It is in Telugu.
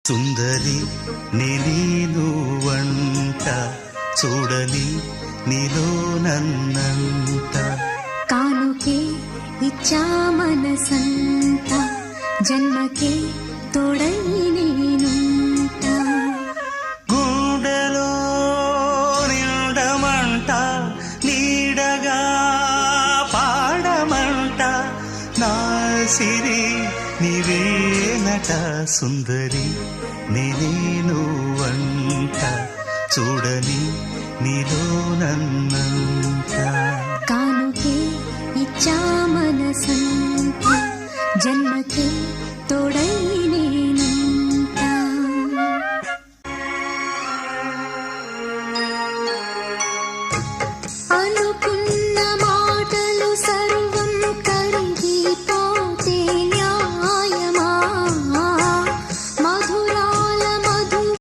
సుందరి నేను వంట చూడని నీలో నన్నంత కానుకే ఇచ్చా మనసంత జన్మకే తోడై నేనుంట గుండెలో నిండమంట నీడగా పాడమంట నా సిరి నీవేనట సుందరి నేను వంట చూడని నీలో నన్నంత కానుకే ఇచ్చా మనసంత జన్మకే తోడై